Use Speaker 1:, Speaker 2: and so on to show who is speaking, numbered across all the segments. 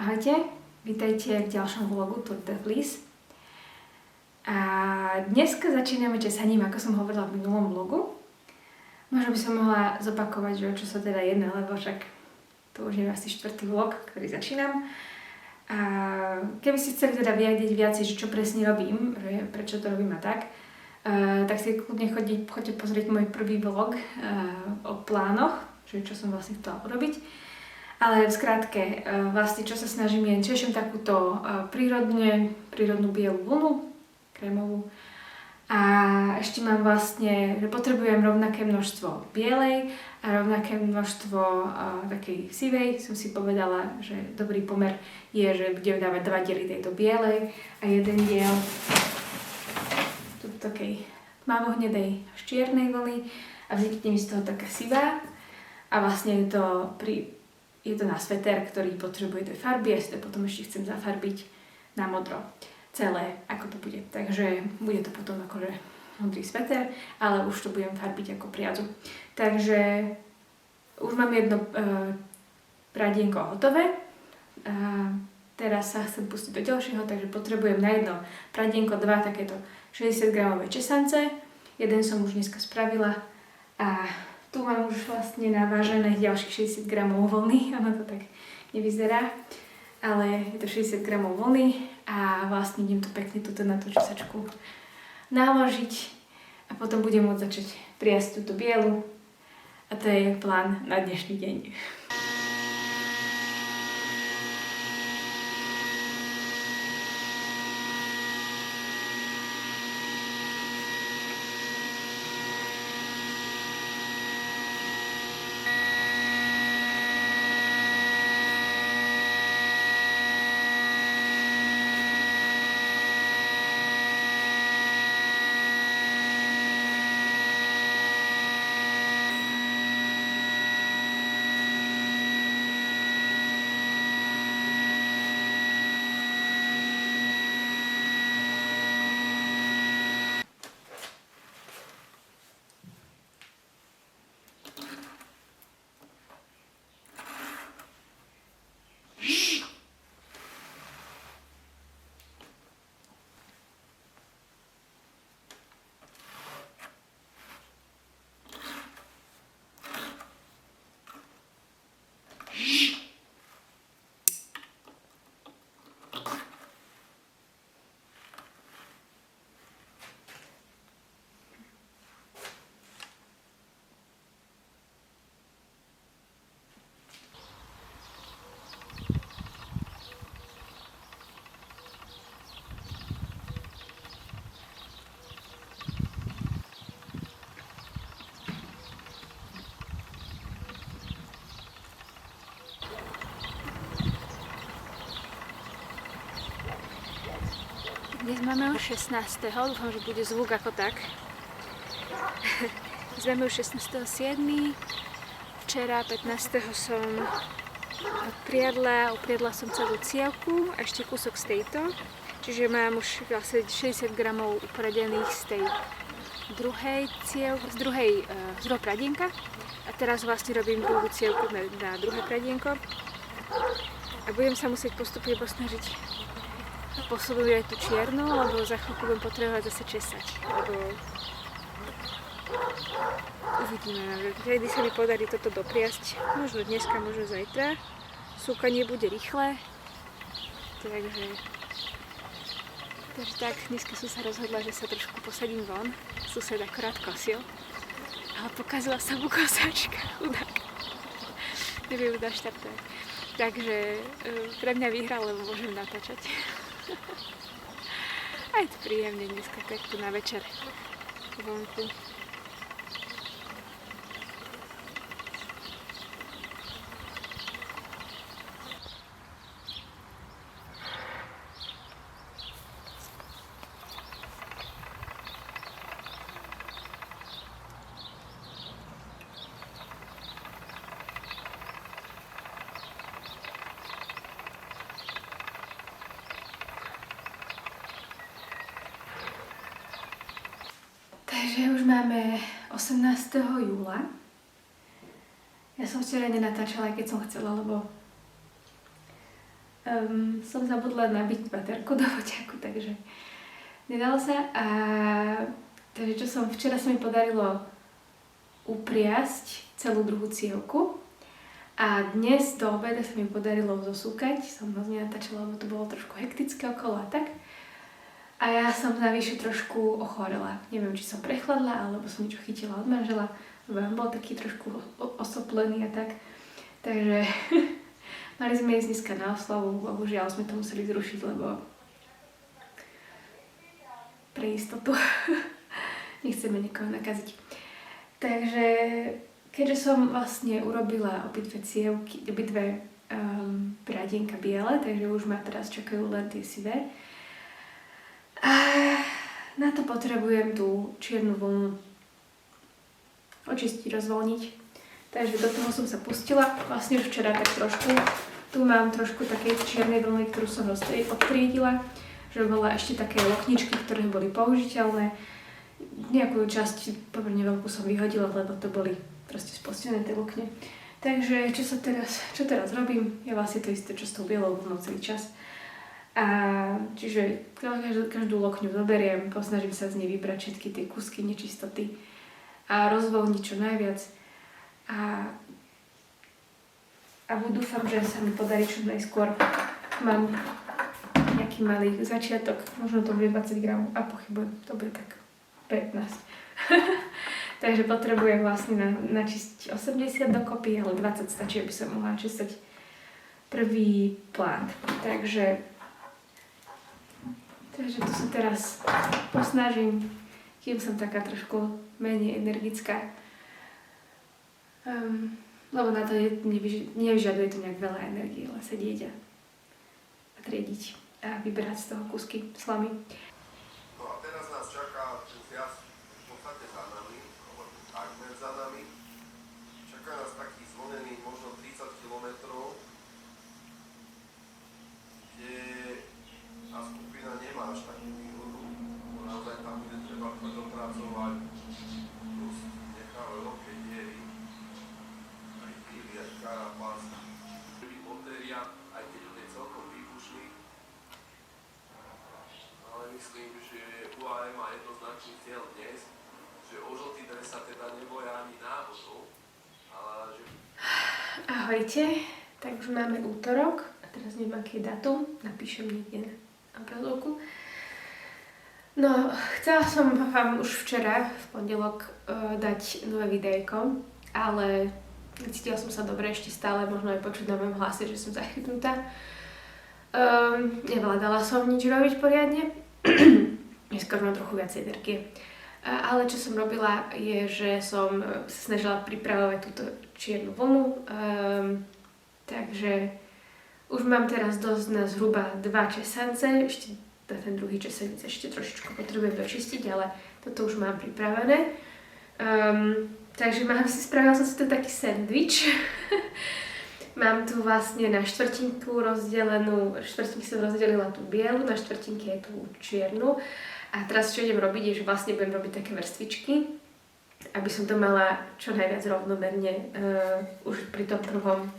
Speaker 1: Ahojte, vítajte v ďalšom vlogu Tour de Fleece. A dneska začíname česaním, ako som hovorila v minulom vlogu. Možno by som mohla zopakovať, že o čo sa teda jedná, lebo však to už je asi 4. vlog, ktorý začínam. A keby si chceli teda vedieť viacej, že čo presne robím, že prečo to robím a tak si kľudne choďte pozrieť môj prvý vlog o plánoch, že čo som vlastne chcela urobiť. Ale v skratke, vlastne čo sa snažím je, češem takúto prírodnú bielu vlnu, krémovú. A ešte mám vlastne, že potrebujem rovnaké množstvo bielej a rovnaké množstvo takej sivej. Som si povedala, že dobrý pomer je, že budem dávať 2 diely tejto bielej a 1 diel tu takej tmavohnedej až čiernej vlny a vznikne mi z toho taká sivá. A vlastne je to na sveter, ktorý potrebuje tej farby, ja si to potom ešte chcem zafarbiť na modro celé, ako to bude. Takže bude to potom akože modrý sveter, ale už to budem farbiť ako priadzu. Takže už mám jedno pradienko hotové. Teraz sa chcem pustiť do ďalšieho, takže potrebujem na jedno pradienko 2 takéto 60 gramové česance. Jeden som už dneska spravila a tu mám už vlastne navážené ďalších 60 gramov vlny, ono to tak nevyzerá, ale je to 60 gramov vlny a vlastne idem to pekne tuto na tú česačku naložiť a potom budem môcť začať triasť túto bielu a to je plán na dnešný deň. Dnes máme už 16. Dúfam, že bude zvuk ako tak. Dnes máme už 16.7. Včera 15. som upriadla som celú cievku a ešte kúsok z tejto. Čiže mám už vlastne 60 gramov upradených z tej druhej pradienka. A teraz vlastne robím druhú cievku na druhé pradienko. A budem sa musieť postupne posnažiť posunúť aj tú čiernu, lebo za chvíľku budem potrebovať zase česať, lebo uvidíme, kedy sa mi podarí toto dopriasť, možno dneska, možno zajtra. Súkanie bude rýchle, takže tak, dneska som sa rozhodla, že sa trošku posadím von. Sused akorát kosil, ale pokazila sa mu kosačka, chudák. Neviem už naštartovať. Takže pre mňa vyhral, lebo môžem natáčať. A je to príjemne dneska, tak tu na večer vonku. Takže už máme 18. júla. Ja som včera nenatáčala, aj keď som chcela, lebo som zabudla nabiť baterku do foťaku, takže nedalo sa. Takže včera sa mi podarilo upriasť celú druhú cievku a dnes do obeda sa mi podarilo zosúkať. Som moc nenatáčala, lebo to bolo trošku hektické okolo a tak. A ja som navyše trošku ochorela. Neviem, či som prechladla, alebo som niečo chytila od manžela, lebo on bol taký trošku osoplený a tak. Takže mali sme ísť dneska na oslavu, bohužiaľ sme to museli zrušiť, lebo pre istotu nechceme nikoho nakaziť. Takže keďže som vlastne urobila obidve pradienka biele, takže už ma teraz čakajú len tie sivé. A na to potrebujem tú čiernu vlnu očistiť, rozvoľniť. Takže do toho som sa pustila, vlastne už včera tak trošku. Tu mám trošku také čiernej vlny, ktorú som odtriedila, že bola ešte také lokničky, ktoré boli použiteľné. Nejakú časť, pomerne veľkú som vyhodila, lebo to boli proste spustené tie lokne. Takže čo teraz robím, je vlastne to isté, čo s tou bielou vlnou celý čas. Čiže každú lokňu zoberiem, posnažím sa z nej vybrať všetky tie kusky nečistoty a rozvoľniť čo najviac. A dúfam, že sa mi podarí čo najskôr. Mám nejaký malý začiatok, možno to bude 20 gramov a pochybujem, to bude tak 15. Takže potrebujem vlastne načistiť 80 dokopy, ale 20 stačí, aby som mohla čistať prvý plát. Takže to sa teraz posnažím, kým som taká trošku menej energická. Lebo na to nevyžaduje to nejak veľa energie, ale sedieť a triediť a vyberať z toho kúsky slamy.
Speaker 2: No a teraz nás čaká ten zjazd v podstate za nami, alebo takmer za nami. Čaká nás taký zvonený možno 30 km, kde tá skupina nemá až takú výhodu. Naozaj tam bude treba dopracovať, plus nechávajú veľké diery, aj píly, aj karapás. Batéria, aj keď on je celkom výbušný. Ale myslím, že UAE má jednoznačný cieľ dnes, že o žltý dres sa teda neboja ani náhodou, ale že...
Speaker 1: Ahojte, tak už máme útorok a teraz neviem, aký je datum, napíšem niekde na obrazovku. No, chcela som vám už včera, v pondelok, dať nové videjko, ale necítila som sa dobre, ešte stále možno aj počuť na mojom hlase, že som zachytnutá. Nevládala som nič robiť poriadne, dneska už mám trochu viacej energie. Ale čo som robila je, že som sa snažila pripravovať túto čiernu vlnu, takže už mám teraz dosť na zhruba 2 česance, ešte ten druhý česanec ešte trošičku potrebujem dočistiť, ale toto už mám pripravené. Takže spravila som si tu taký sendvič. Mám tu vlastne na štvrtinku rozdelenú, štvrtinku som rozdelila tú bielu, na štvrtinke je tú čiernu. A teraz čo idem robiť je, že vlastne budem robiť také vrstvičky, aby som to mala čo najviac rovnomerne už pri tom prvom,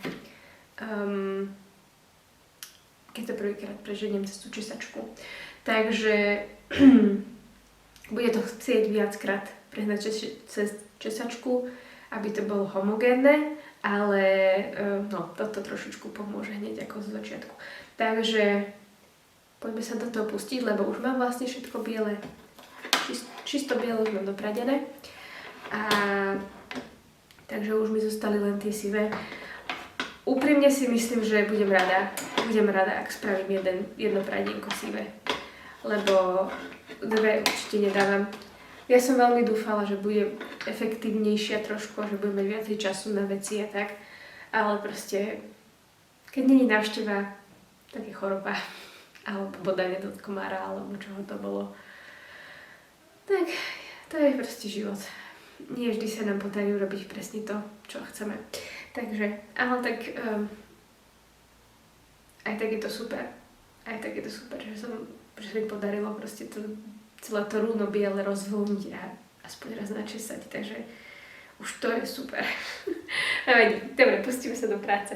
Speaker 1: keď to prvýkrát preženiem cez tú česačku. Takže bude to chcieť viackrát prehnať cez česačku, aby to bolo homogénne, ale toto trošičku pomôže hneď ako z začiatku. Takže poďme sa do toho pustiť, lebo už mám vlastne všetko biele, čisto biele už mám dopradené. Takže už mi zostali len tie sivé. Úprimne si myslím, že budem rada, ak spravím jedno pradienko sivé, lebo dve určite nedávam. Ja som veľmi dúfala, že bude efektívnejšia trošku, že budem mať viacej času na veci a tak, ale proste, keď nie je návšteva, tak je choroba, alebo bodanie do komára, alebo čoho to bolo. Tak, to je proste život. Nie vždy sa nám podarí urobiť presne to, čo chceme. Takže, ale tak aj tak je to super. Že sa mi podarilo proste to celé to rúno biele rozvlniť a aspoň raz načesať, takže už to je super. Dobre, pustíme sa do práce.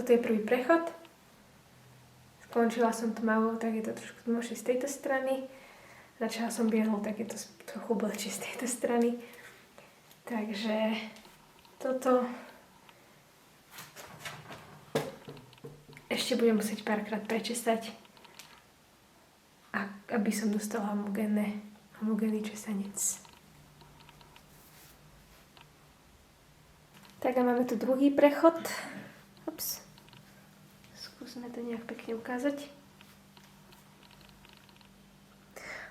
Speaker 1: toto je prvý prechod. Skončila som tmavou, tak je to trošku tmavšie z tejto strany. Začala som bielou, tak je to trochu blčie z tejto strany. Takže toto ešte budem musieť párkrát prečesať, aby som dostala homogénny česanec. Tak a máme tu druhý prechod. Ups. Skúsme to nejak pekne ukázať.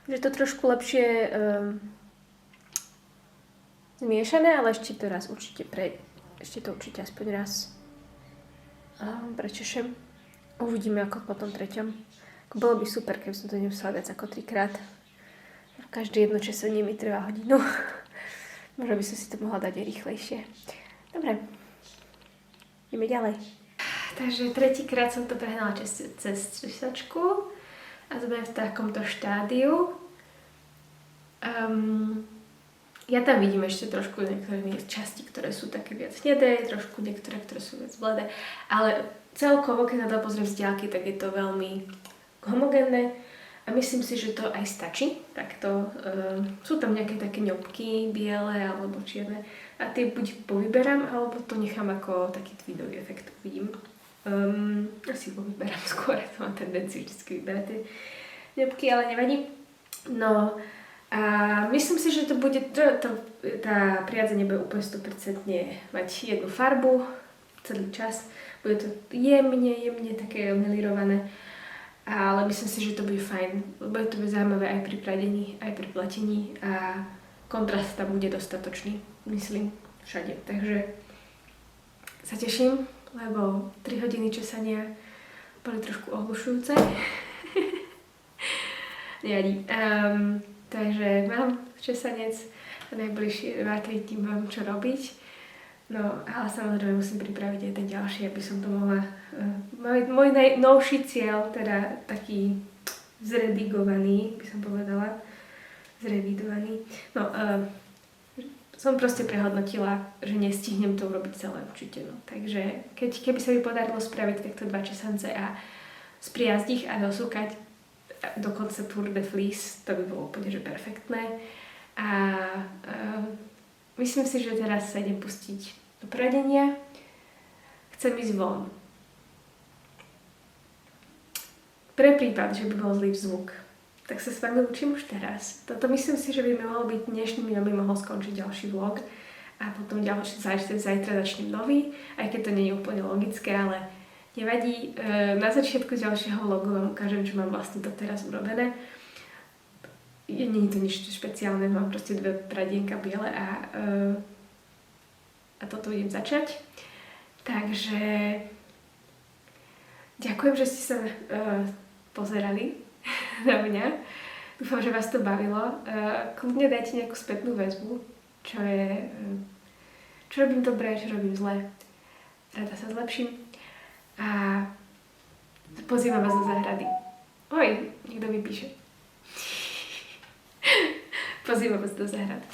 Speaker 1: Už je to trošku lepšie zmiešané, ale ešte to raz určite aspoň raz prečešem. Uvidíme ako po tom treťom. Bolo by super, keby som to nemusela viac ako 3-krát. Každé jedno česanie mi trvá hodinu. Možno by som si to mohla dať aj rýchlejšie. Dobre, ideme ďalej. Takže tretíkrát som to prehnala cez česačku a to bude v takomto štádiu. Ja tam vidím ešte trošku niektoré časti, ktoré sú také viac hnedé, trošku niektoré, ktoré sú viac bledé, ale celkovo, keď na to pozriem z diaľky, tak je to veľmi homogénne a myslím si, že to aj stačí. Takto sú tam nejaké také ňopky, biele alebo čierne a tie buď povyberám, alebo to nechám ako taký tweedový efekt, vidím. Asi povyberám skôr, to mám tendenciu vždy vyberať tie ňopky, ale nevadí. No a myslím si, že to bude, tá priadza nebude úplne 100% mať jednu farbu celý čas. Bude to jemne také melírované, ale myslím si, že to bude fajn. Bude to zaujímavé aj pri pradení, aj pri platení a kontrast tam bude dostatočný, myslím, všade. Takže sa teším, lebo 3 hodiny česania boli trošku ohlušujúce. Nevadí. Takže mám česanec a najbližšie 2-3 dní mám čo robiť. No, ale samozrejme musím pripraviť aj ten ďalší, aby som to mohla... Môj najnovší cieľ, teda taký zredigovaný, by som povedala, zrevidovaný. No, som proste prehodnotila, že nestihnem to urobiť celé určite. No. Takže keby sa mi podarilo spraviť takto 2 česance a spriazdiť ich a dosúkať dokonca Tour de Fleece, to by bolo úplne že perfektné. A myslím si, že teraz sa idem pustiť do pradenia. Chcem ísť von. Pre prípad, že by bol zlý zvuk, tak sa s vami učím už teraz. Toto myslím si, že by mohol byť dnešným dňom, by mohol skončiť ďalší vlog a potom zajtra začnem nový, aj keď to nie je úplne logické, ale nevadí. Na začiatku ďalšieho vlogu vám ukážem, čo mám vlastne to teraz urobené. Nie je to nič špeciálne, mám proste 2 pradienka biele a toto idem začať. Takže ďakujem, že ste sa pozerali na mňa. Dúfam, že vás to bavilo. Kľudne dajte nejakú spätnú väzbu, čo robím dobre, čo robím zle. Rada sa zlepším. A pozývam vás do záhrady. Oj, niekto mi píše. Pozývam vás do záhrady.